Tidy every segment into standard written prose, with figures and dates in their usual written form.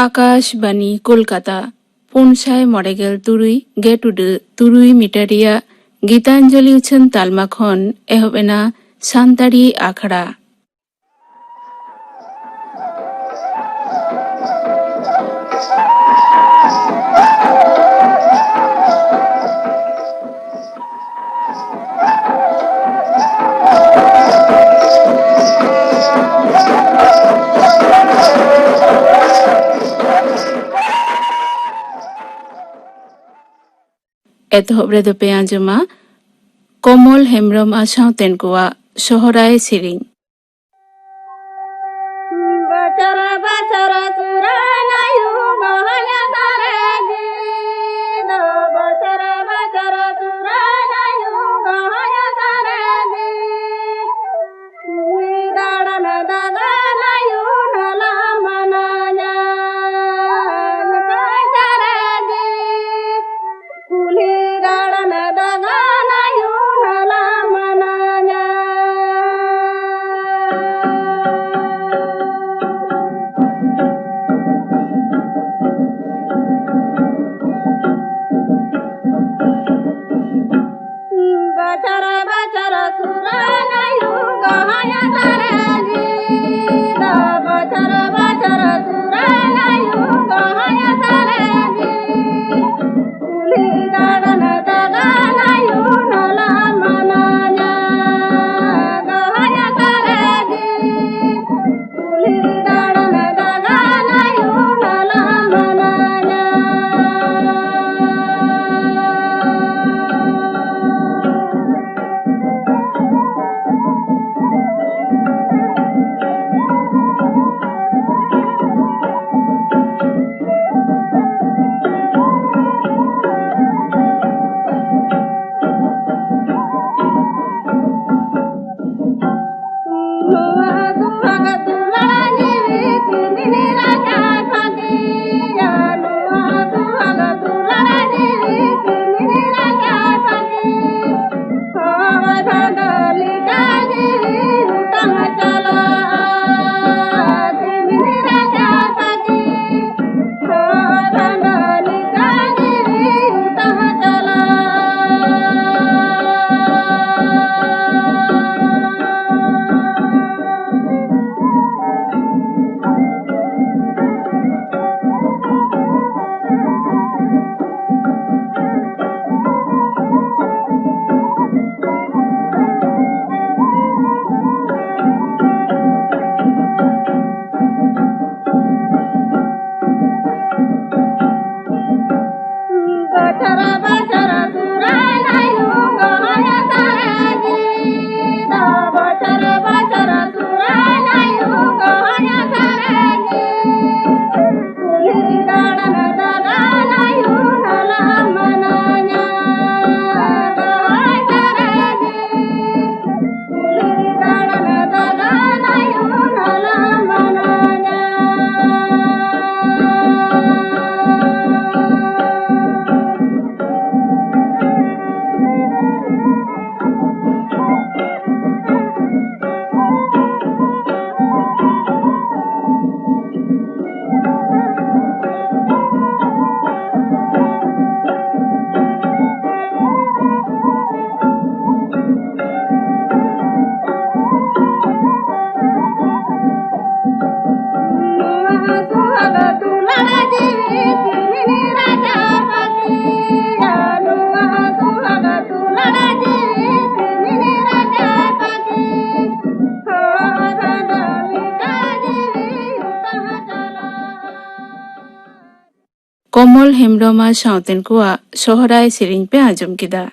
Akashvani Kolkata 583.3 metre रिया गीतांजलि उछन तालमा खन एहबेना सानताड़ी आखड़ा एतहब रेदो पे आंजमा कमल हेम्ब्रम आसावतेन कोआ सोहराय सिरिंग बचरा बचरा सुरानायु गहया तारे गीत बचरा बचरा सुरानायु गहया तारे गीत दाड़न दगानायु नला मनाया बचरा गीत कुली दाड़न दगानायु नला मनाया बचरा बचरा सुरानायु गहया तारे गीत बचरा बचरा सुरानायु गहया तारे गीत कुली दाड़न दगानायु नला मनाया गहया तारे गीत कुली दाड़न दगानायु नला मनाया बचरा बचरा सुरानायु गहया तारे गीत बचरा बचरा सुरानायु गहया तारे गीत कुली दाड़न दगानायु नला मनाया गहया तारे गीत कुली दाड़न दगानायु नला मनाया कमल हेम्ब्रमा सावतेन कोआ सोहराय सिरिंग पे आजम किदा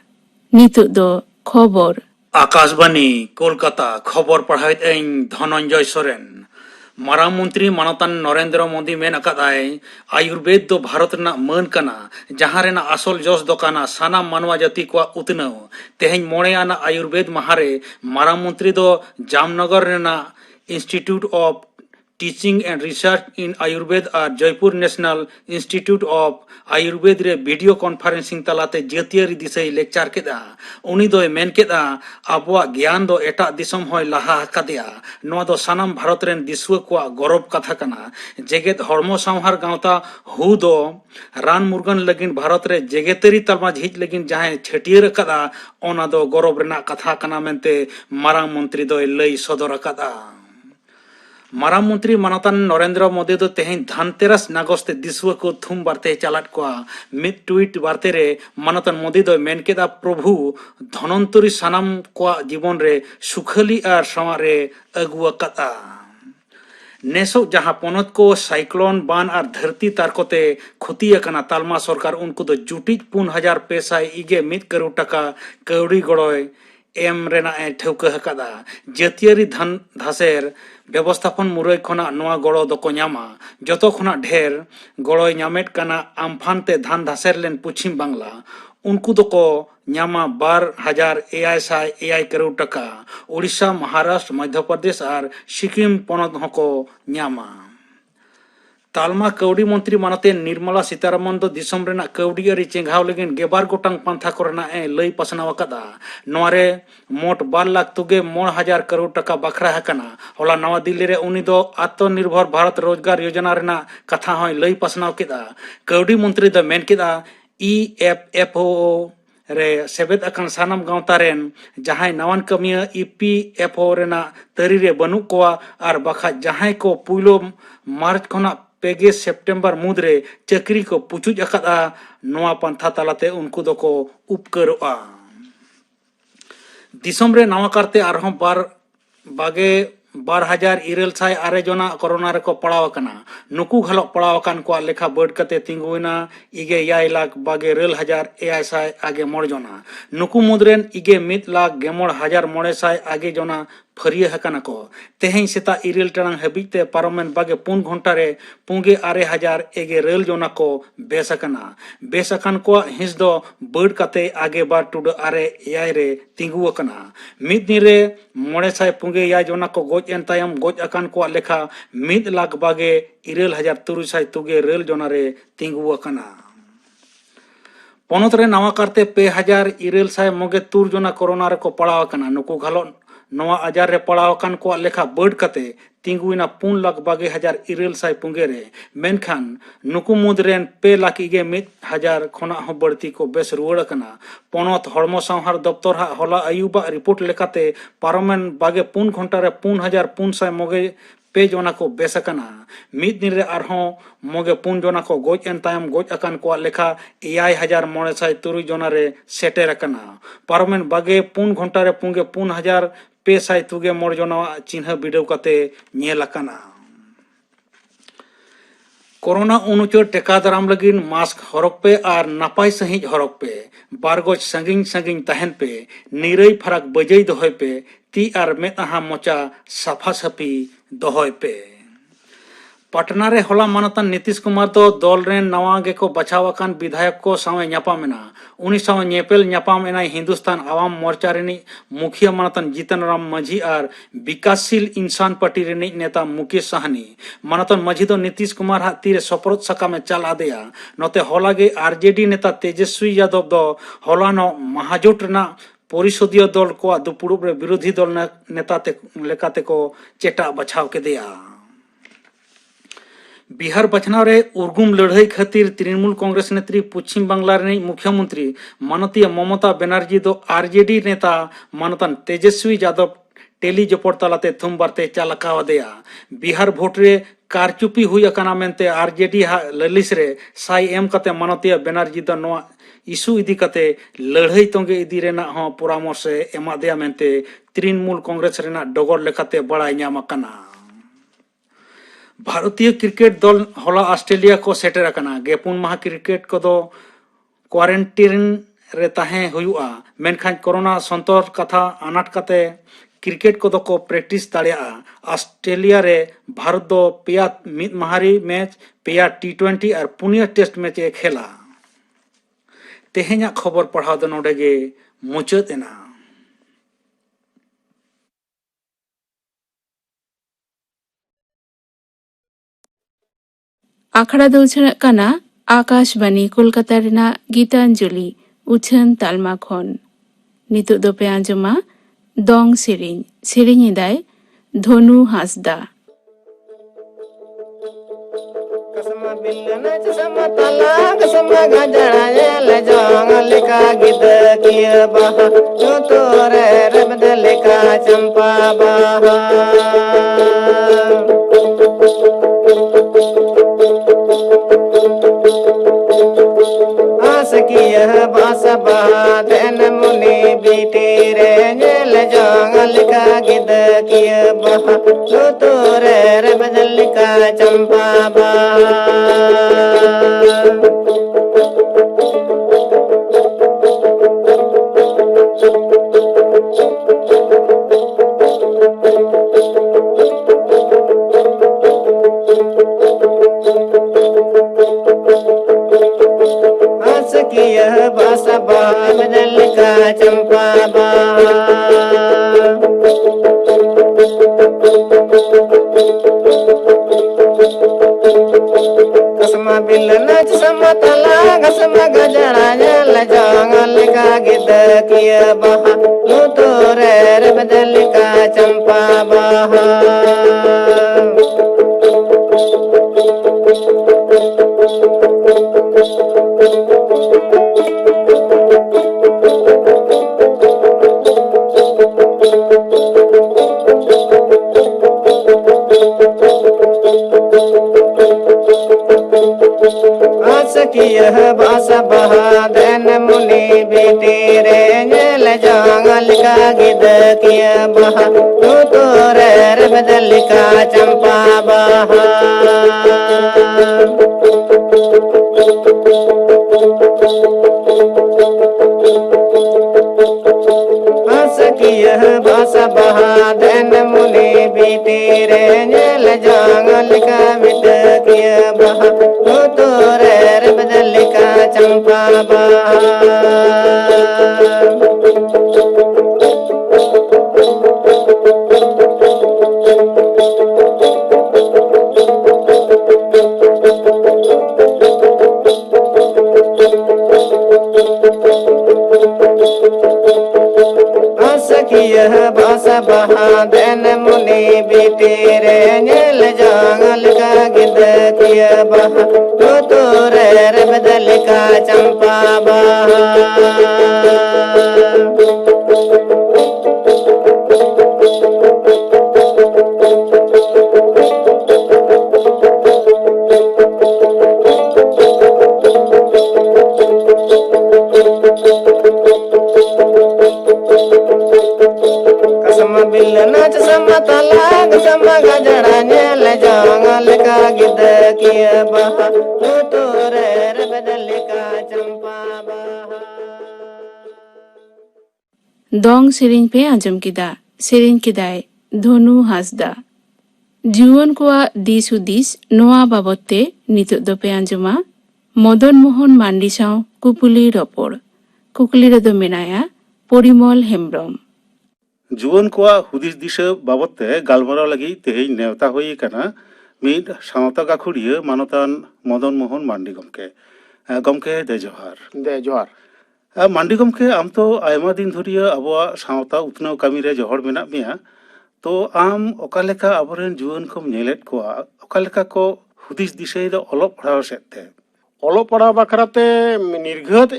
नितु दो खबर आकाशबाणी कोलकाता खबर पढ़ाइत एं धनंजय सोरेन मारांग मंत्री मानतान नरेंद्र मोदी मेन अकादाय आयुर्वेद दो भारत रना मान कना जहां रेना आसल जोस दो काना साना मानवा जाति को उतनाव तेहें मोड़े आना आयुर्वेद महारे मारांग मंत्री दो जामनगर रेना institute of teaching and research in Ayurveda और Jaipur national institute of Ayurveda रे वीडियो कॉन्फ्रेंसिंग तलाते जातीय दिशा लेक्चर केदा उनी दो मेन केदा आबुआ ज्ञान दो एटा दिसम होय लाहा हकादिया नोआ दो सानाम भारत रेन दिसुआ को गौरव कथा कना जेगेत हड़मो संहार गावता हु दो रान मुर्गन लगिन भारत रे जेगेतरी तलमा झिज लगिन जहां छटियर कदा ओना दो गौरव रेना कथा कना मेनते मारांग मंत्री दो लई सदर कदा मारांग मंत्री मानतान नरेंद्र मोदी दो तेहें धनतेरस नागस्ते दिसुआ को थुम बारते चलाट को मिड ट्वीट बारते रे मानतान मोदी दो मेन केदा प्रभु धनंतरी सानाम को जीवन रे सुखली और सवारे अगुआ कदा नेसो जहां पोनत को साइक्लोन बान और धरती तारकोते खुती अकना तालमा सरकार उनको दो जुटिज 5,000 पैसा इगे 1 करोड़ टका कौड़ी गड़ोय एम रेना ठेवका हकादा जातीय धन धासेर व्यवस्थापन मुरई खना नोआ गड़ो दको न्यामा जतो खना ढेर गड़ोय न्यामेट कना आम्फान ते धान धासेर लेन पश्चिम बांग्ला उनको दको न्यामा 12,800 करोड़ टका उड़ीसा महाराष्ट्र मध्य प्रदेश और सिक्किम पनत हको न्यामा तालमा कौड़ी मंत्री मानते निर्मला सीतारमन दो दिसम रेना कौड़ी अरी चेंघाव लेकिन गेबार गोटांग पंथा कोरना लई पसनाव कदा नोरे मोट 12,09,000 करोड़ टका बखरा हकना होला नवा दिल्ली रे उनी दो आत्मनिर्भर भारत रोजगार योजना रेना कथा होय लई पसनाव केदा कौड़ी मंत्री दो मेन केदा EFFO रे सेबेद अकन सानम गांवता रेन जहां नवान कमिया EPFO रेना तरी रे बनु कोआ और बखा जहां को पुइलो मार्च खना पेगे सेप्टेम्बर मुद्रे चक्री को पुचुज अकदा नोआ पंथा तलाते उनको दो को उपकरोआ दिसम रे नवा करते आरहों बागे 12,000 आरे जना कोरोना रे को पड़ाव कना नुकु घलो पड़ाव कान को लेखा बढ़ कते तिंगुइना इगे 1,62,000 आगे मोड़ जना नुकु मुद्रेन इगे 1,61,900 आगे जना फरिया हकना को तेहें सेता इरेल टरंग हबीते पारमेन बागे 4 घंटा रे 9,000 एगे रेल जना को बेसकन को हिंस दो बढ़ कते आगे बार टुड आरे याय रे तिंगु कना मिद निरे 900 जना को गोज एन तायम गोज अकन को लेखा 1,00,000 बागे 1,300 रेल जना रे तिंगु कना पोनत रे नवा करते 5,000 मोगे तुर जना कोरोना रे को पड़ाव कना नुकु घलो नवा आजार रे पड़ाव कान को लेखा बढ़ कते तिंगुइना 4,22,000 रे मेनखान नुकु मुद्रेन 2,01,000 खना हो बढ़ती को बेस रुआड़ कना पोनत हड़मो संहार दफ्तर हा होला आयुबा रिपोर्ट लेकाते पारमेन बागे 4 घंटा रे 4,500 मोगे 2 जना को बेसकना मिद दिन रे आरहों मोगे 4 जना को गोज एन तायम गोज अकन को लेखा 5,903 जना रे सेटेर कना पारमेन बागे 4 घंटा रे 4,500 मोड़ जना चिन्ह बिडव कते नेल कना कोरोना उनुचर टेका दाराम लगिन मास्क हरक पे और नापाय सहिज हरक पे बारगज संगिंग संगिंग तहन पे निरई फरक बजई दोहय पे ती और मेतहा मोचा साफा साफी दोहय पे पटना रे होला मानतान नीतीश कुमार दो दल रेन नवा गे को बचावाकान विधायक को सावे न्यापामेना उनी सावे नेपेल न्यापामेना हिंदुस्तान आवाम मोर्चा रेनी मुखिया मानतान जीतन राम माझी और विकासशील इंसान पार्टी रेनी नेता मुकेश साहनी मानतान माझी दो नीतीश कुमार हा तीरे सपरोत सका में चल आदेया नते होला गे आरजेडी नेता तेजस्वी यादव दो होला नो महाजोट रेना परिषदीय दल को दुपुड़ुब रे विरोधी दल नेता ते लेकाते को चेटा बचाव के दिया बिहार बचनाव रे उर्गुम लड़ाई खातिर तृणमूल कांग्रेस नेत्री पश्चिम बांग्ला रे मुख्यमंत्री माननीय ममता बनर्जी दो आरजेडी नेता मानतान तेजस्वी यादव टेली जपड़ तलाते थुम बारते चालकाव देया बिहार भोट रे कारचुपी हुई अकना मेनते आरजेडी हा ललिस रे साई एम कते माननीय बनर्जी दो नोआ इशू इदी कते लड़ाई तोंगे इदी रेना हो परामर्श एमा देया मेनते तृणमूल कांग्रेस रेना डगर लेकाते बड़ाई न्याम कना भारतीय क्रिकेट दल होला ऑस्ट्रेलिया को सेटर अकना 9 माह क्रिकेट को दो क्वारंटाइन रे ताहे हुआ मेनखान कोरोना संतर कथा अनाट कते क्रिकेट को दो को प्रैक्टिस दाड़िया ऑस्ट्रेलिया रे भारत दो पेया मिद महारी मैच पेया T20 और पुनिया टेस्ट मैच ए खेला तेहेኛ खबर पढ़ाव दो नोडे गे मुचाद एना। आखड़ा दो उछालक काना आकाशबाणी कोलकाता रेना गीतांजलि उछान तालमा खन नितुक दो पे आंजमा दंग सेरिंग सेरिंग एदाय धनु हांसदा। कसमा बिल्लन चसमा तला कसमा गजड़ा ले जोंग लिखा गिद किया बहा जो तोरे रबद लिखा चंपा बहा आस किया बास बहा देन मुनि बीती रे ले जोंग लिखा गिद किया बहा जो तोरे रबद लिखा चंपा बहा हंस की यह बास बदल का चंपा कसमा बिल नच समतला कसमा गजरा जल जंगल का गिद किया बहा लो तोरे बदल का चंपा बहा यह बास बहा देन मुनि बेटे रे जल जंगल का गिद किया बहा तू तोरे बदल का चंपा बहा हंस की यह बास बहा देन मुनि बेटे रे जल जंगल का गिद किया बहा तू तोरे बदल का चंपा बहा हंस की यह बास बहा देन मुनि बेटे रे जल जंगल का गिद किया बहा तो तोरे बदल का चंपा बहा कसमा बिल नच समतला कसमा गजड़ा जल जंगल का गिद किया बहा तो तोरे बदल का चंपा बहा दंग सेरिंग पे आंजम किदा सेरिंग किदाय धनु हांसदा। जुवन कोआ दिस हुदिस नोआ बाबते नितुक दो पे आंजमा मदन मोहन मांडी साव कुपुली रपड़ कुकली रेदो मेनाया परिमल हेम्ब्रम। जुवन कोआ हुदिस दिशा बाबते गालमाराव लगी तेहेज नेवता हुई कना मिद सावता गाखुड़िया मानतान मदन मोहन मांडी गमके गमके दे जोहार मांडी गमके आम तो आयमा दिन धरिया अबवा सावता उतनाव कामी रे जोहर मेना मिया तो आम ओकालेका अबरेन जुवन को नेलेट कोआ ओकालेका को हुदिस दिशा दो अलग पढ़ाव सेते ᱚᱞᱚᱜ ᱯᱟᱲᱦᱟᱣ ᱵᱟᱠᱷᱨᱟᱛᱮ ᱱᱤᱨᱜᱷᱟᱹᱛ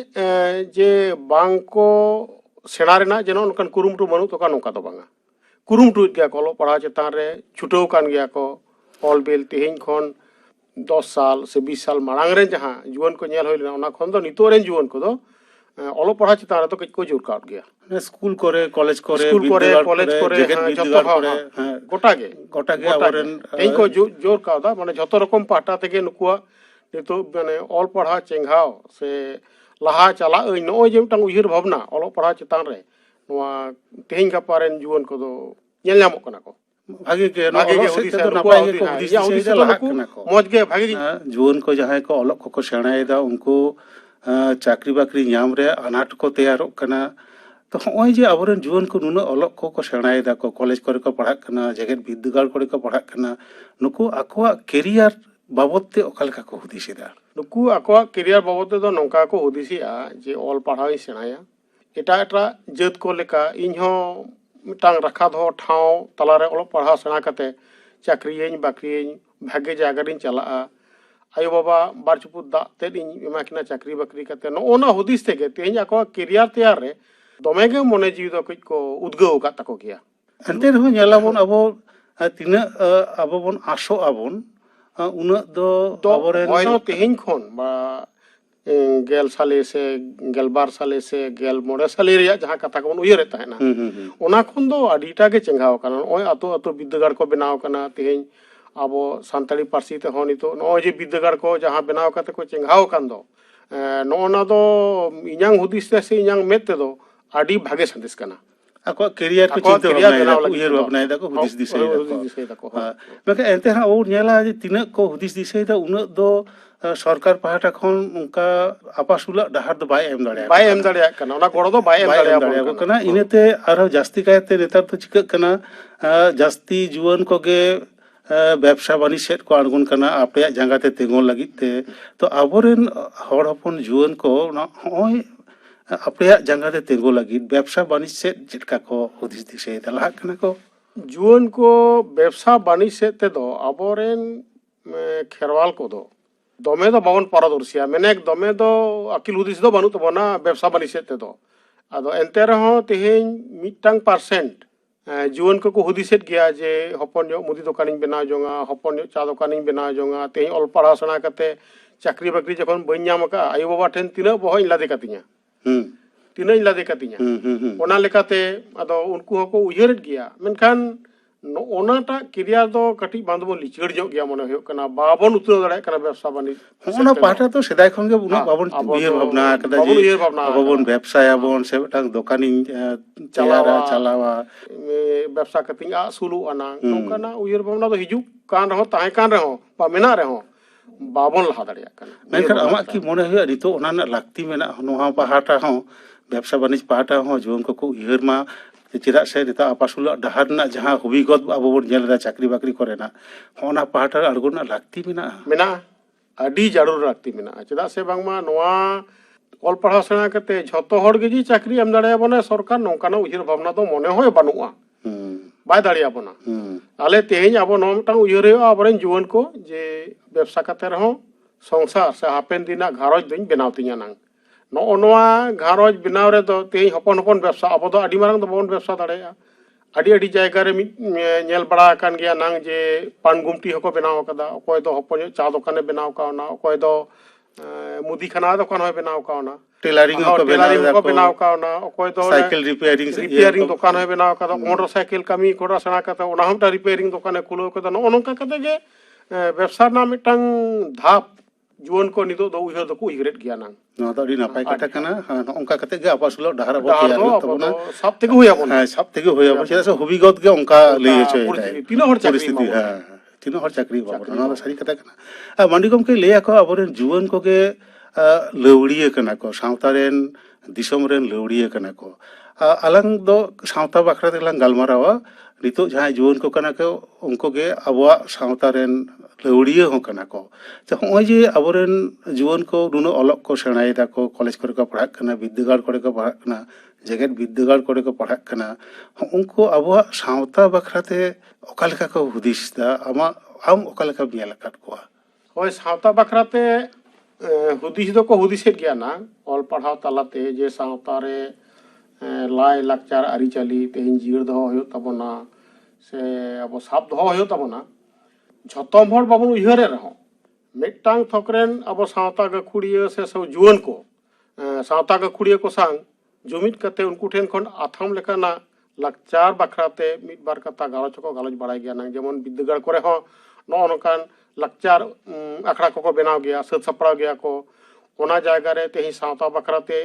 ᱡᱮ ᱵᱟᱝ ᱠᱚ ᱥᱮᱬᱟ ᱨᱮᱱᱟᱜ ᱡᱮᱱᱚ ᱚᱱᱠᱟᱱ ᱠᱩᱨᱩᱢᱩᱴᱩ ᱵᱟᱹᱱᱩᱜ ᱛᱟᱠᱚᱣᱟ ᱱᱚᱝᱠᱟ ᱫᱚ ᱵᱟᱝᱟ ᱠᱩᱨᱩᱢᱩᱴᱩᱭᱮᱫ ᱜᱮᱭᱟ ᱠᱚ ᱚᱞᱚᱜ ᱯᱟᱲᱦᱟᱣ ᱪᱮᱛᱟᱱ ᱨᱮ ᱪᱷᱩᱴᱟᱹᱣ ᱠᱟᱱ ᱜᱮᱭᱟ ᱠᱚ ᱚᱞ ᱵᱤᱞ ᱛᱮᱦᱮᱧ ᱠᱷᱚᱱ 10 साल से 20 साल माड़ांग रे जहां जुवन को नेल होइलना ओना खन दो नितो रेन जुवन को दो ᱚᱞᱚᱜ ᱯᱟᱲᱦᱟᱣ ᱪᱮᱛᱟᱱ ᱨᱮ ᱫᱚ ᱠᱟᱹᱡ ᱠᱚ ᱡᱳᱨ ᱠᱟᱣᱫ ᱜᱮᱭᱟ स्कूल करे कॉलेज करे जतो गोटा गे अबरेन तेई को जोर कावदा माने जतो रकम पाटा तेगे नुकुआ नितो माने ऑल पढ़ा चेंघाव से लहा चला नय जे मिटांग उहिर भावना ऑल पढ़ा चितान रे नोआ तेहिं गापारेन जुवन को दो नेल नामो कना को भागे के हुदिस नपाय के हुदिस मौज गे भागे जुवन को जहां को ऑल को सेणायदा उनको चाकरी बाकरी नाम रे अनाट को तैयार कना तो होय जे अबरेन जुवन को नुना अलग को सेणायदा को कॉलेज करे को पढ़ा कना जगत विद्यागार करे को पढ़ा कना नुको आकोआ कैरियर बाबद ते ओकालेका को हुदिसेदा नुकु आको कैरियर बाबद तेदो नौका को हुदिसिया जे ऑल पढ़ाई सेनाया एटा एटा जात को लेका इनहो मिटांग रखा दो ठाव तलारे ऑल पढ़ा सेना कते चाकरियें बाकरियें भाग्य जागरिन चला आयो बाबा बारचुपु दा तेदिन एमाकिना चाकरी बाकरी कते नो ओना हुदिस तेगे तेज आको कैरियर तैयार रे दोमेगे मने जीव दो कुछ को उद्गव का तको किया एंते रहो नेलाबोन अबो तिना अबो बोन आसो आबोन उना दो अबोरेन होयनो तेहिन खोन बा गेल साले से गेलबार साले से गेल मोड़े साले रिया जहां कथा को उयरे ताहेना ओना खोन दो अडीटा के चेंगाव काना ओय अतो अतो विद्यागार को बनाव काना तेहिन आबो सानताली पारसी ते हो नितो नो जे विद्यागार को जहां बनाव काते को चेंगाव कान दो नोना दो इन्यांग हुदिस से इन्यांग मेते दो आडी भागे संदेश काना ako career ko cinta Bhavna उयर Bhavna da ko hudis disay da ko maka ente ha o nyala je tina ko hudis disay da una do सरकार पाहटा खन उनका आपासुला डहार दो बाय एम दाड़िया kana ona goro do बाय एम दाड़िया kana इनेते आरो जास्ती कायते नेतार तो चिका kana जास्ती जुवन को गे ব্যবসা বাণিজ্য সেট को আᱬগোন কানা आपे जांगाते तेंगोन लगित ते तो आबोरेन हर हपन जुवन को होय आपे जांगाते तेंगो लगित व्यवसा बाणिज्य सेट जेटका को हुदिस दिसे दला कना को जुवन को व्यवसा बाणिज्य सेट ते दो आबोरेन खेरवाल को दो दमे दो बावन पारदर्शिया मेने दमे दो अकिल हुदिस दो बानु तबना व्यवसा बाणिज्य सेट ते दो आदो एंते रहो तेहेन मिटांग परसेंट जुवन को हुदिसेट गया जे हपन जो मुदी दुकानिन बनाव जोंगा हपन जो चा दुकानिन बनाव जोंगा तेहेन ऑल पढ़ा सना कते चाकरी बाकरी जखन बइन नाम का आयो बाबा ठेन तिना बहय लादे कतिया तिना लादे कतिया ओना लेकाते आदो उनको हको उयहरत गया मेनखान ओनाटा क्रिया दो कटी बांधबो लिचड़ जो गया मने होय कना बाबन उतरो दड़ाय कना व्यवसा बाणिज्य ओना पाटा तो सेदाय खंगे उना बाबन उयहर भावना कदा जे बाबन व्यवसाय आबन से टांग दुकानिन चलावा व्यवसा कतिन आसुलु आना नोकाना उयहर भावना दो हिजु कान रहो ताहे कान रहो बा मेना रहो बाबन लहा दड़िया कना मेनखान आमा की मने होय नितो ओना ना लाक्ति मेना नोहा पाहाटा हो व्यवसा बाणिज्य पाहाटा हो जुवन को उयहर मा चेदा से निता आपासुला डहार ना जहां हुबिगत अब बोन नेलदा चाकरी बाकरी करेना होना पाहाटा अड़गोना लाक्ति मेना अडी जरूर लाक्ति मेना चेदा से बांगमा नोआ ऑल पढ़ा सेना कते झतो हर गे जी चाकरी एम दाड़े बने सरकार नोकाना उयहर भावना दो मने होय बानुआ बाय दाड़िया बना आले तेहेन अब नोमटा उयहर आबरेन जुवन को जे व्यवसा कते रहो संसार से हापेन दिना घारज दिन बनाव तिया नांग नोआ घारज बनाव रे दो तेहेन हपन हपन व्यवसा अब दो अडी मारंग दो बन व्यवसा दाड़िया अडी अडी जायगा रे नेल बड़ा कान गया नांग जे पान गुमटी हको बनाव कदा ओकोय दो हपन चा दुकाने बनाव कावना ओकोय दो मुदी खाना दुकान होय बनाव कावना टेलरिंग को बनाव कावना ओकोय दो साइकिल रिपेयरिंग दुकान होय बनाव कदा मोटरसाइकिल कमी कोड़ा सना कता ओना हमटा रिपेयरिंग दुकाने खुलो कदा नोनका कते जे व्यवसा ना मिटांग धाप जुवन को नितो दो उयहर दो को उयहरत गया नांग नो तो अडी नापाय कथा कना ओंका कते गे आपासुला डहार बो तैयार तबना सब तेगे होय आबोन सब तेगे होय आबोन चेदा से हुबिगत गे ओंका लई होय तीनो हर चाकरी तीनो हर चाकरी बाबो ना सारी कथा कना मंडी गमके लेया को आबोरेन जुवन को गे लौड़िया कना को सावतारेन दिसम रेन लौड़िया कना को अलंग दो सावता बाखरा तेलांग गालमारावा नितो जहां जुवन को कना को उनको गे अबवा सावतारेन लौड़िया हो कना को तो होय जे आबोरेन जुवन को नुनो अलग को सेणाय दा को कॉलेज करे को पढ़ा कना विद्यागार करे को पढ़ा कना जेगेट विद्यागार करे को पढ़ा कना उनको अबवा सावता बाखराते ओकालेका को हुदिस दा आम ओकालेका बियाला काट को होय सावता बाखराते हुदिस दो को हुदिसेट गया ना ऑल पढ़ाव तालाते जे सावता रे लाई लाकचार आरिचाली तेहिन जियर दो होयो तबना से अब साब दो होयो तबना झतम हर बाबन उयहरे रहो मिटांग थकरेन अब सावता गाखुड़िया से सब जुवन को सावता गाखुड़िया को सांग जुमित कते उनको ठेन खन आथाम लेकाना लाकचार बाखराते मिट बार कथा गालोच को गालोच बाड़ाय गया ना जेमन विद्यागार करे हो नो नकान लाकचार आखड़ा को बनाव गया सत सपड़ा गया को ओना जायगा रे तेहि सावता बाखराते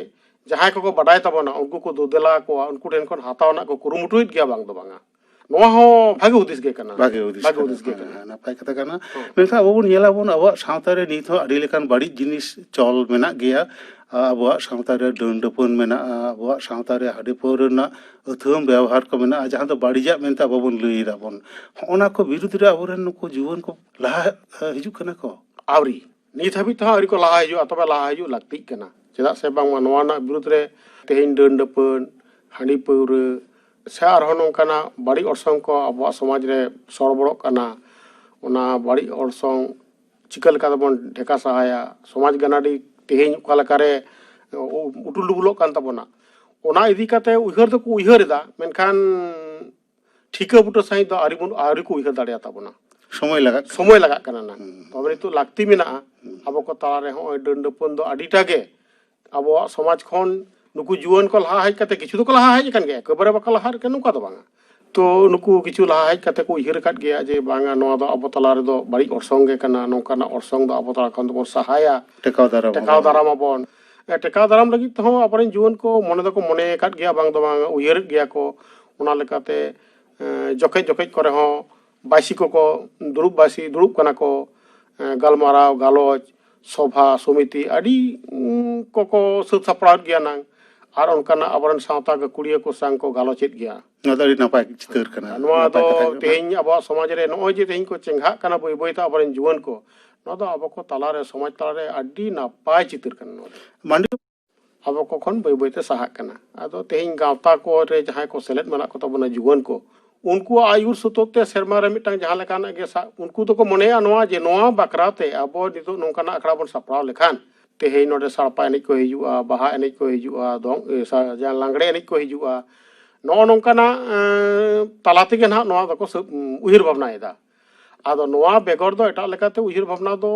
जहां को बाडाय तबना उनको को दोदेला को उनको ठेन खन हातावना को कुरुमुटुइत गया बांग दो बांगा नोआ हो भागे उदिस गे कना भागे उदिस गे कना नापाय कथा कना मेनखा अब बोन नेला बोन अब सावता रे निथ हो अडी लेकान बाड़ी जिनिस चल मेना गया ᱟᱵᱚᱣᱟᱜ ᱥᱟᱶᱛᱟ ᱨᱮ ᱰᱟᱹᱱ ᱰᱟᱹᱯᱟᱹᱱ ᱢᱮᱱᱟᱜᱼᱟ, ᱟᱵᱚᱣᱟᱜ ᱥᱟᱶᱛᱟ ᱨᱮ ᱦᱟᱺᱰᱤ ᱯᱟᱹᱣᱨᱟᱹ ᱨᱮᱱᱟᱜ ᱟᱹᱛᱷᱟᱹᱢ ᱵᱮᱣᱦᱟᱨ ᱠᱚ ᱢᱮᱱᱟᱜᱼᱟ, ᱡᱟᱦᱟᱸ ᱫᱚ ᱵᱟᱹᱲᱤᱡᱟᱜ ᱢᱮᱱᱛᱮ ᱟᱵᱚ ᱵᱚᱱ ᱞᱟᱹᱭ ᱫᱟᱵᱚᱱ᱾ ᱦᱚᱸᱜᱼᱱᱟ ᱠᱚ ᱵᱤᱨᱩᱫᱽ ᱨᱮ ᱟᱵᱚᱨᱮᱱ ᱱᱩᱠᱩ ᱡᱩᱣᱟᱹᱱ ᱠᱚ ᱞᱟᱦᱟ ᱦᱤᱡᱩᱜ ᱠᱟᱱᱟ ᱠᱚ? ᱟᱹᱣᱨᱤ ᱱᱤᱛ ᱦᱟᱹᱵᱤᱡ ᱛᱮᱦᱚᱸ ᱟᱹᱣᱨᱤ ᱠᱚ ᱞᱟᱦᱟ ᱦᱤᱡᱩᱜᱼᱟ, ᱛᱚᱵᱮ ᱞᱟᱦᱟ ᱦᱤᱡᱩᱜ ᱞᱟᱹᱠᱛᱤᱜ ᱠᱟᱱᱟ᱾ ᱪᱮᱫᱟᱜ ᱥᱮ ᱵᱟᱝᱢᱟ ᱱᱚᱣᱟ ᱨᱮᱱᱟᱜ ᱵᱤᱨᱩᱫᱽ ᱨᱮ ᱛᱮᱦᱮᱧ ᱰᱟᱹᱱ ᱰᱟᱹᱯᱟᱹᱱ, ᱦᱟᱺᱰᱤ ᱯᱟᱹᱣᱨᱟᱹ ᱥᱮ ᱟᱨᱦᱚᱸ ᱱᱚᱝᱠᱟᱱᱟᱜ ᱵᱟᱹᱲᱤᱡ ᱚᱨᱥᱚᱝ ᱠᱚ ᱟᱵᱚᱣᱟᱜ ᱥᱚᱢᱟᱡᱽ ᱨᱮ ᱥᱚᱲᱵᱚᱲᱚᱜ ᱠᱟᱱᱟ᱾ ᱚᱱᱟ ᱵᱟᱹᱲᱤᱡ ᱚᱨᱥᱚᱝ ᱪᱤᱠᱟᱹ ᱞᱮᱠᱟ ᱛᱮᱵᱚᱱ ᱰᱷᱮᱠᱟ ᱥᱟᱦᱟᱭᱟ? ᱥᱚᱢᱟᱡᱽ ᱜᱟᱱᱟᱰᱤ ᱛᱮᱦᱮᱧ ᱚᱠᱟ ᱞᱮᱠᱟᱨᱮ ᱩᱴᱩᱞ ᱰᱩᱵᱩᱞᱚᱜ ᱠᱟᱱ ᱛᱟᱵᱚᱱᱟ, ᱚᱱᱟ ᱤᱫᱤ ᱠᱟᱛᱮ ᱩᱭᱦᱟᱹᱨ ᱫᱚᱠᱚ ᱩᱭᱦᱟᱹᱨ ᱮᱫᱟ, ᱢᱮᱱᱠᱷᱟन ᱴᱷᱤᱠᱟᱹ ᱵᱩᱴᱟᱹ ᱥᱟᱺᱦᱤᱡ ᱫᱚ ᱟᱹᱣᱨᱤ ᱠᱚ ᱩᱭᱦᱟᱹᱨ ᱫᱟᱲᱮᱭᱟ ᱛᱟᱵᱚᱱᱟ। ᱥᱚᱢᱚᱭ ᱞᱟᱜᱟᱜ ᱠᱟᱱᱟ ᱱᱟ, ᱛᱚᱵᱮ ᱱᱤᱛᱚᱜ ᱞᱟᱹᱠᱛᱤ ᱢᱮᱱᱟᱜᱼᱟ ᱟᱵᱚ ᱠᱚ ᱛᱟᱞᱟᱨᱮ ᱦᱚᱸᱜᱼᱚᱭ ᱰᱟᱹᱱ ᱰᱟᱹᱯᱟᱹᱱ ᱫᱚ ᱟᱹᱰᱤᱴᱟ ᱜᱮ ᱟᱵᱚᱣᱟᱜ ᱥᱚᱢᱟᱡᱽ ᱠᱷᱚᱱ ᱱᱩᱠᱩ ᱡᱩᱣᱟᱹᱱ ᱠᱚ ᱞᱟᱦᱟ ᱦᱮᱡ ᱠᱟᱛᱮ ᱠᱤᱪᱷᱩ ᱫᱚᱠᱚ ᱞᱟᱦᱟ ᱦᱮᱡ ᱟᱠᱟᱱ ᱜᱮᱭᱟ, ᱮᱠᱮᱵᱟᱨᱮ ᱵᱟᱠᱚ ᱞᱟᱦᱟ ᱦᱮᱡ ᱟᱠᱟᱱᱟ ᱱᱚᱝᱠᱟ ᱫᱚ ᱵᱟᱝᱟ। ᱛᱚ ᱱᱩᱠᱩ ᱠᱤᱪᱷᱩ ᱞᱟᱦᱟ ᱦᱮᱡ ᱠᱟᱛᱮ ᱠᱚ ᱩᱭᱦᱟᱹᱨ ᱟᱠᱟᱫ ᱜᱮᱭᱟ ᱡᱮ ᱵᱟᱝᱟ ᱱᱚᱣᱟ ᱫᱚ ᱟᱵᱚ ᱛᱟᱞᱟ ᱨᱮᱫᱚ ᱵᱟᱹᱲᱤᱡ ᱚᱨᱥᱚᱝ ᱜᱮ ᱠᱟᱱᱟ, ᱱᱚᱝᱠᱟᱱᱟᱜ ᱚᱨᱥᱚᱝ ᱫᱚ ᱟᱵᱚ ᱛᱟᱞᱟ ᱠᱷᱚᱱ ᱫᱚᱵᱚᱱ ᱥᱟᱦᱟᱭᱟ, ᱴᱮᱠᱟᱣ ᱫᱟᱨᱟᱢ ᱟᱵᱚᱱ। ᱴᱮᱠᱟᱣ ᱫᱟᱨᱟᱢ ᱞᱟᱹᱜᱤᱫ ᱛᱮᱦᱚᱸ ᱟᱵᱚᱨᱮᱱ ᱡᱩᱣᱟᱹᱱ ᱠᱚ ᱢᱚᱱᱮ ᱫᱚᱠᱚ ᱢᱚᱱᱮ ᱟᱠᱟᱫ ᱜᱮᱭᱟ, ᱵᱟᱝ ᱫᱚ ᱵᱟᱝ ᱩᱭᱦᱟᱹᱨᱮᱫ ᱜᱮᱭᱟ ᱠᱚ। ᱚᱱᱟ ᱞᱮᱠᱟᱛᱮ ᱡᱚᱠᱷᱮᱡ ᱠᱚᱨᱮ ᱦᱚᱸ ᱵᱟᱭᱥᱤ ᱠᱚᱠᱚ ᱫᱩᱲᱩᱵ ᱠᱟᱱᱟ ᱠᱚ, ᱜᱟᱞᱢᱟᱨᱟᱣ ᱜᱟᱞᱚᱪ ᱥᱚᱵᱷᱟ ᱥᱚᱢᱤᱛᱤ ᱟᱹᱰᱤ ᱠᱚᱠᱚ ᱥᱟᱹᱛ ᱥᱟᱯᱲᱟᱣᱮᱫ ᱜᱮᱭᱟ ᱱᱟᱝ, ᱟᱨ ᱚᱱᱠᱟᱱᱟᱜ ᱟᱵᱚᱨᱮᱱ ᱥᱟᱶᱛᱟ ᱜᱟᱹᱠᱷᱩᱲᱤᱭᱟᱹ ko ᱥᱟᱝ ᱠᱚ ᱜᱟᱞᱚᱪᱮᱫ ᱜᱮᱭᱟ। ᱱᱚᱣᱟ ᱫᱚ ᱟᱹᱰᱤ ᱱᱟᱯᱟᱭ ᱪᱤᱛᱟᱹᱨ ᱠᱟᱱᱟ, ᱱᱚᱣᱟ ᱱᱟᱯᱟᱭ ᱫᱚ ᱠᱟᱛᱷᱟ ᱠᱟᱱᱟ। ᱛᱮᱦᱮᱧ ᱟᱵᱚᱣᱟᱜ ᱥᱚᱢᱟᱡᱽ ᱨᱮ ᱱᱚᱜᱼᱚᱭ ᱡᱮ ᱛᱮᱦᱮᱧ ᱠᱚ ᱪᱮᱸᱜᱷᱟᱜ ᱠᱟᱱᱟ ᱵᱟᱹᱭ ᱵᱟᱹᱭᱛᱮ ᱟᱵᱚᱨᱮᱱ ᱡᱩᱣᱟᱹᱱ ᱠᱚ, ᱱᱚᱣᱟ ᱫᱚ ᱟᱵᱚ ᱠᱚ ᱛᱟᱞᱟᱨᱮ ᱥᱚᱢᱟᱡᱽ ᱛᱟᱞᱟᱨᱮ ᱟᱹᱰᱤ ᱱᱟᱯᱟᱭ ᱪᱤᱛᱟᱹᱨ ᱠᱟᱱᱟ। ᱱᱚᱣᱟ ᱫᱚ ᱢᱟᱱᱰᱤ ᱟᱵᱚ ᱠᱚ ᱠᱷᱚᱱ ᱵᱟᱹᱭ ᱵᱟᱹᱭᱛᱮ ᱥᱟᱦᱟᱜ ᱠᱟᱱᱟ। ᱟᱫᱚ ᱛᱮᱦᱮᱧ ᱜᱟᱶᱛᱟ ᱠᱚᱨᱮ ᱡᱟᱦᱟᱸᱭ ᱠᱚ ᱥᱮᱞᱮᱫ ᱢᱮᱱᱟᱜ ᱠᱚ ᱛᱟᱵᱚᱱᱟ ᱡᱩᱣᱟᱹᱱ ko, उनकुआग आयुर सुतोते सेरमा रे मिटांग जहां लेकान गे उनको तो को मनेया नोआ जे नोआ बाकराते अब नितो नोंकाना अखड़ा बन सपड़ाव लेखान तेहेई नोडे साड़पा एनेज को हिजुआ, बाहा एनेज को हिजुआ, दोंग जहां लांगड़े एनेज को हिजुआ, नो नोंकाना तालाते गे ना नोआ दको उहिर भावनाएदा। आदो नोआ बेगर दो एटा लेकाते उहिर भावना दो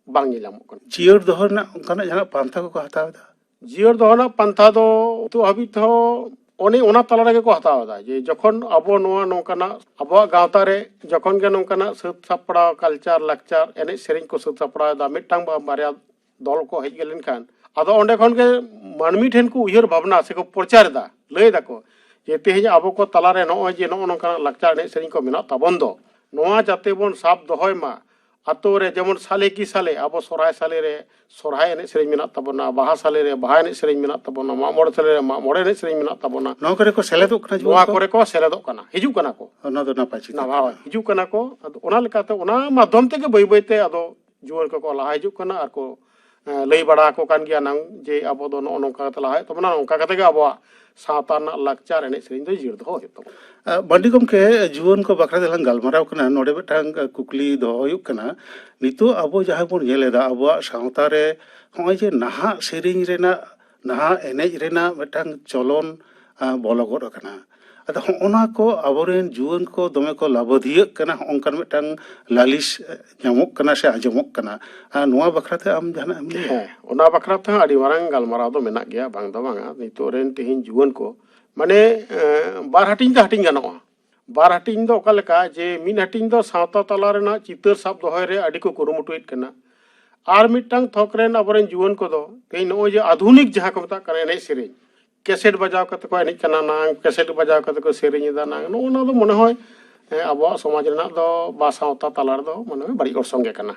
बांग ᱧᱮᱞᱟᱢᱚᱜ ᱠᱟᱱᱟ। ᱡᱤᱭᱟᱹᱲ ᱫᱚᱦᱚ ᱨᱮᱱᱟᱜ ᱚᱱᱠᱟᱱᱟᱜ ᱡᱟᱦᱟᱱᱟᱜ ᱯᱟᱱᱛᱷᱟ ᱠᱚᱠᱚ ᱦᱟᱛᱟᱣ ᱮᱫᱟ? ᱡᱤᱭᱟᱹᱲ ᱫᱚᱦᱚ ᱨᱮᱱᱟᱜ ᱯᱟᱱᱛᱷᱟ ᱫᱚ ᱛᱚ ᱦᱟᱹᱵᱤᱡ ᱛᱮᱦᱚᱸ ᱚᱱᱮ ᱚᱱᱟ ᱛᱟᱞᱟ ᱨᱮᱜᱮ ᱠᱚ ᱦᱟᱛᱟᱣ ᱮᱫᱟ ᱡᱮ ᱡᱚᱠᱷᱚᱱ ᱟᱵᱚ ᱱᱚᱣᱟ ᱱᱚᱝᱠᱟᱱᱟᱜ ᱟᱵᱚᱣᱟᱜ ᱜᱟᱶᱛᱟ ᱨᱮ ᱡᱚᱠᱷᱚᱱ ᱜᱮ ᱱᱚᱝᱠᱟᱱᱟᱜ ᱥᱟᱹᱛ ᱥᱟᱯᱲᱟᱣ ᱠᱟᱞᱪᱟᱨ ᱞᱟᱠᱪᱟᱨ ᱮᱱᱮᱡ ᱥᱮᱨᱮᱧ ᱠᱚ ᱥᱟᱹᱛ ᱥᱟᱯᱲᱟᱣ ᱮᱫᱟ, ᱢᱤᱫᱴᱟᱝ ᱵᱟᱨᱭᱟ दल को हेज गेलेन खान आदो ओंडे खन गे मानमी ठेन को उयहर भावना से को प्रचार दा लय दाको जे तेहेज आबो को तलारे नोय जे नो नोंका लाक्चार एनेज सेरिंग को मेना ताबन दो नोआ जाते बोन साब दोहय मा आतो रे जेमन साले की साले आबो सोराय साले रे सोराय एनेज सेरिंग मेना ताबना, बाहा साले रे बाहा एनेज सेरिंग मेना ताबना, मामोड़ साले रे मामोड़ एनेज सेरिंग मेना ताबना। नोआ करे को सेलेदोग कना जुवा नोआ करे को सेलेदोग कना हिजु कना को ओना दो नापाय चिता ना हिजु कना को आदो ओना लेकाते ओना माध्यम ते के बई बईते आदो जुवन को लाहा हिजु कना आर को लई बड़ा को कान गया नांग जे आबो दो नो नोंका कते लाहा तबना नोंका कते गे आबो सावता ना लाक्चार एनेज सेरिंग दो जिर दो होय तबो। बंडी गमके जुवन को बखरा देलां गालमाराव कना नोडे बेटांग कुकली दो हुयुग कना नितो आबो जहां बोन नेलेदा आबो सावता रे होय जे नाहा सेरिंग रेना नाहा एनेज रेना बेटांग चलन बलगोड कना अदा होना को आबोरेन जुवन को दमे को लाभधियक कना होंकन बेटांग लालिश ᱧᱟᱢᱚᱜ कना से आजमोक कना नोआ बखराते आम जहाना हम है ओना बखराते आडी मारांग गालमाराव दो मेना गया बांग दो बांगा नितो रेन तेहिन जुवन को माने बार हटिंग दा हटिंग गानोआ बार हटिंग दो ओका लेका जे मिन हटिंग दो सावता तला रेना चितर साब दोहय रे आडी को कुरुमुटुइट कना आर मिटांग थोक रेन आबोरेन जुवन को दो तेहिन नो जे आधुनिक जहां को मता कने एनेज सेरेñ कैसेट बजाव कते को एनेज कना ना कैसेट बजाव कते को सेरेñ दा ना नो ना दो मने होय आबो समाज रेना दो बा सावता तला रे दो मने बड़ी orसंगे कना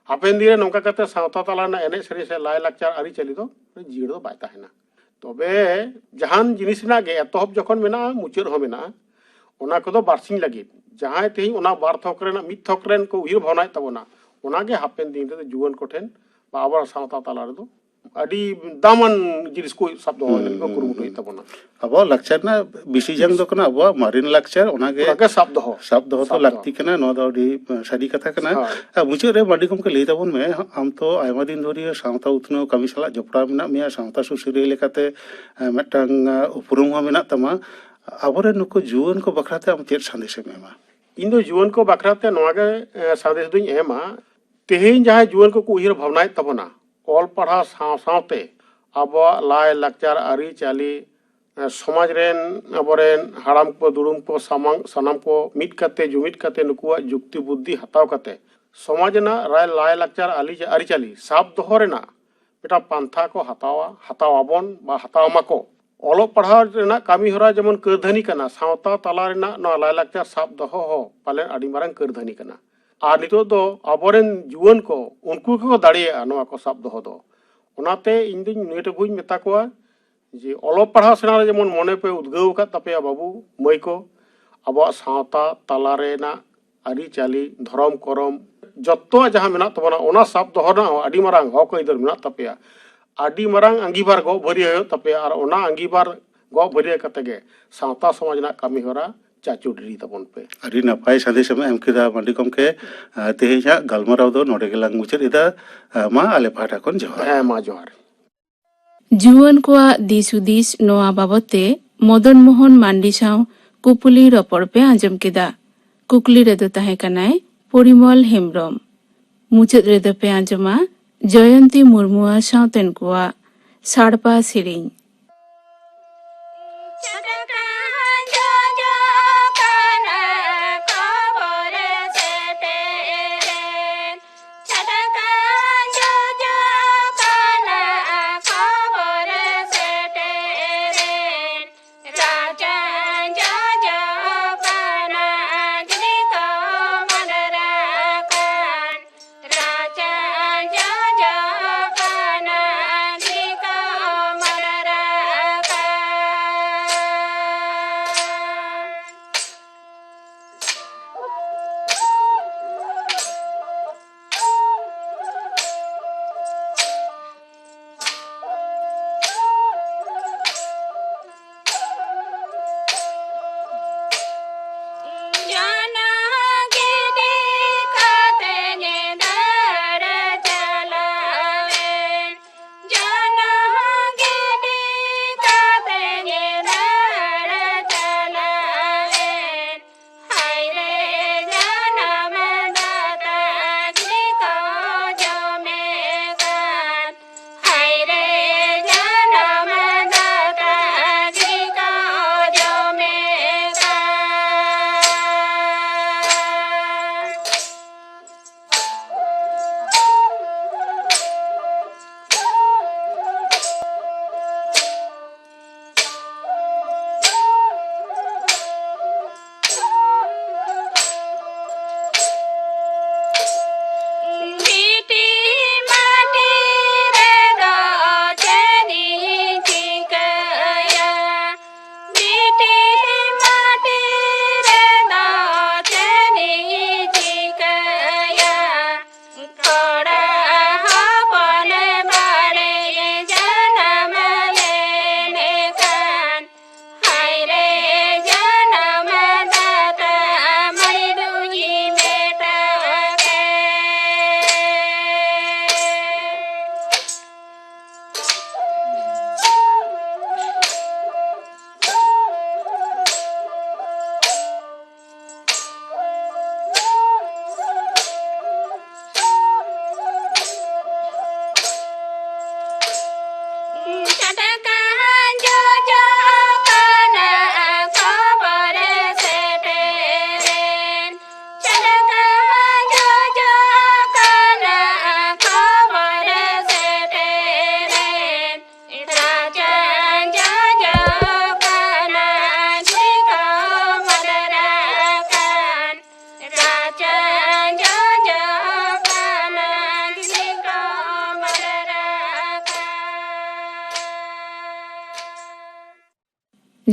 हापेन दिन नौका कते सावता तला ना एनेज सेरेñ से लाय लाक्चार आरी चली दो जीड़ दो बाय ताहेना तबे जहान जिनिस ना गे एतहब जखन मेना मुचाद हो मेना ओना को दो बारसिंग लगी जहां तेहिन ओना बार थोक रेना मिद थोक रेन को उहिर भावनाय तबना ओना गे हापेन दिन रे जुवन को ठेन बा आबो सावता तला रे दो आडी दामन जिनिस को सब दो को कुरुमुटुइ तबना अब लाक्चार ना बिसी जंग दो कना अब मारिन लाक्चार ओनागे सब दो तो लाक्ति कना नो दो डी साडी कथा कना मुचे रे बाडी कम के लई ताबोन में हम तो आयमा दिन धोरिया सावता उतनो कमी साला जपड़ा मेना मिया सावता सुसुरी लेकाते मिटांग उपरुम हो मेना तमा आबोरे नुको जुवन को बखराते हम चेत संदेश एमा इन दो जुवन को बखराते नोआगे संदेश दुई एमा तेहिन जहां जुवन को उहिर भावनाय तबना ऑल पढ़ा सावते अब लाय लाक्चार आरी चाली समाज रेन अबरेन हाड़ाम को दुड़ुम को सनाम को मिट कते जुमिट कते नुकुआ जुक्ति बुद्धि हताव कते समाज ना राय लाय लाक्चार आरी चाली साब दोहो रेना बेटा पांथा को हतावाबन बा हतावमाको ऑलो पढ़ा रेना कामी होरा जेमन करधनी कना सावता तला रेना न लाय लाक्चार साब दोहो हो पाले आडी मारंग करधनी कना आर नितो दो अबोरेन जुवन को उनको को दाड़िया नोआ को साब दोहो दो ᱚᱱᱟᱛᱮ ᱤᱧ ᱫᱩᱧ ᱱᱤᱭᱟᱹ ᱴᱩᱠᱩᱧ ᱢᱮᱛᱟ ᱠᱚᱣᱟ ᱡᱮ ᱚᱞᱚᱜ ᱯᱟᱲᱦᱟᱣ ᱥᱮᱬᱟ ᱨᱮ ᱡᱮᱢᱚन ᱢᱚᱱᱮ ᱯᱮ ᱩᱫᱽᱜᱟᱹᱣ ᱟᱠᱟᱫ ᱛᱟᱯᱮᱭᱟ ᱵᱟᱹᱵᱩ ᱢᱟᱹᱭ ᱠᱚ ᱟᱵᱚᱣᱟᱜ ᱥᱟᱶᱛᱟ ᱛᱟᱞᱟ ᱨᱮᱱᱟᱜ ᱟᱹᱨᱤᱪᱟᱹᱞᱤ ᱫᱷᱚᱨᱚᱢ ᱠᱚᱨᱚᱢ ᱡᱚᱛᱚᱣᱟᱜ ᱡᱟᱦᱟᱸ ᱢᱮᱱᱟᱜ ᱛᱟᱵᱚᱱᱟ ᱚᱱᱟ ᱥᱟᱵ ᱫᱚᱦᱚ ᱨᱮᱱᱟᱜ ᱦᱚᱸ ᱟᱹᱰᱤ ᱢᱟᱨᱟᱝ ᱦᱚᱠ ᱟᱹᱭᱫᱟᱹᱨ ᱢᱮᱱᱟᱜ ᱛᱟᱯᱮᱭᱟ ᱟᱹᱰᱤ ᱢᱟᱨᱟᱝ ᱟᱸᱜᱤᱵᱷᱟᱨ ᱜᱚᱜ ᱵᱷᱟᱹᱨᱤᱭᱟᱹ ᱦᱩᱭᱩᱜ ᱛᱟᱯᱮᱭᱟ ᱟᱨ ᱚᱱᱟ ᱟᱸᱜᱤᱵᱷᱟᱨ ᱜᱚᱜ ᱵᱷᱟᱹᱨᱤᱭᱟᱹ ᱠᱟᱛᱮ ᱜᱮ ᱥᱟᱶᱛᱟ ᱥᱚᱢᱟᱡᱽ ᱨᱮᱱᱟᱜ ᱠᱟᱹᱢᱤ ᱦᱚᱨᱟ ᱪᱟᱪᱳ ᱰᱤᱨᱤ ᱛᱟᱵᱚᱱ ᱯᱮ ᱟᱹᱰᱤ ᱱᱟᱯᱟᱭ ᱥᱟᱸᱫᱮᱥ ᱮᱢ ᱠᱮᱫᱟ ᱢᱟᱱᱰᱤ ᱜᱚᱢᱠᱮ ᱛᱮᱦᱮᱧᱟᱜ ᱜᱟᱞᱢᱟᱨᱟᱣ ᱫᱚ ᱱᱚᱰᱮ ᱜᱮᱞᱟᱝ ᱢᱩᱪᱟᱹᱫ ᱮᱫᱟ ᱢᱟ ᱟᱞᱮ ᱯᱟᱦᱴᱟ ᱠᱷᱚᱱ ᱡᱚᱦᱟᱨ ᱦᱮᱸ ᱢᱟ ᱡᱚᱦᱟᱨ ᱡᱩᱣᱟᱹᱱ ᱠᱚᱣᱟᱜ ᱫᱤᱥ ᱦᱩᱫᱤᱥ ᱱᱚᱣᱟ ᱵᱟᱵᱚᱫ ᱛᱮ ᱢᱚᱫᱚᱱ ᱢᱳᱦᱚᱱ ᱢᱟᱱᱰᱤ ᱥᱟᱶ ᱠᱩᱯᱩᱞᱤ ᱨᱚᱯᱚᱲ ᱯᱮ ᱟᱸᱡᱚᱢ ᱠᱮᱫᱟ ᱠᱩᱠᱞᱤ ᱨᱮᱫᱚ ᱛᱟᱦᱮᱸ ᱠᱟᱱᱟᱭ ᱯᱚᱨᱤᱢᱚᱞ ᱦᱮᱢᱵᱨᱚᱢ ᱢᱩᱪᱟᱹᱫ ᱨᱮᱫᱚ ᱯᱮ ᱟᱸᱡᱚᱢᱟ ᱡᱚᱭᱚᱱᱛᱤ ᱢᱩᱨᱢᱩᱣᱟᱜ ᱥᱟᱶᱛᱮᱱ ᱠᱚᱣᱟᱜ ᱥᱟᱲᱯᱟ ᱥᱮᱨᱮᱧ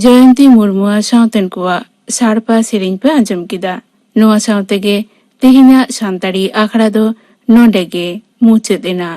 ᱡᱚᱭᱚᱱᱛᱤ ᱢᱩᱨᱢᱩᱣᱟᱜ ᱥᱟᱶᱛᱮᱱ ᱠᱚᱣᱟᱜ ᱥᱟᱲᱯᱟ ᱥᱮᱨᱮᱧ ᱯᱮ ᱟᱸᱡᱚᱢ ᱠᱮᱫᱟ ᱱᱚᱣᱟ ᱥᱟᱶᱛᱮᱜᱮ ᱛᱮᱦᱮᱧᱟᱜ ᱥᱟᱱᱛᱟᱲᱤ ᱟᱠᱷᱲᱟ ᱫᱚ ᱱᱚᱰᱮ ᱜᱮ ᱢᱩᱪᱟᱹᱫ ᱮᱱᱟ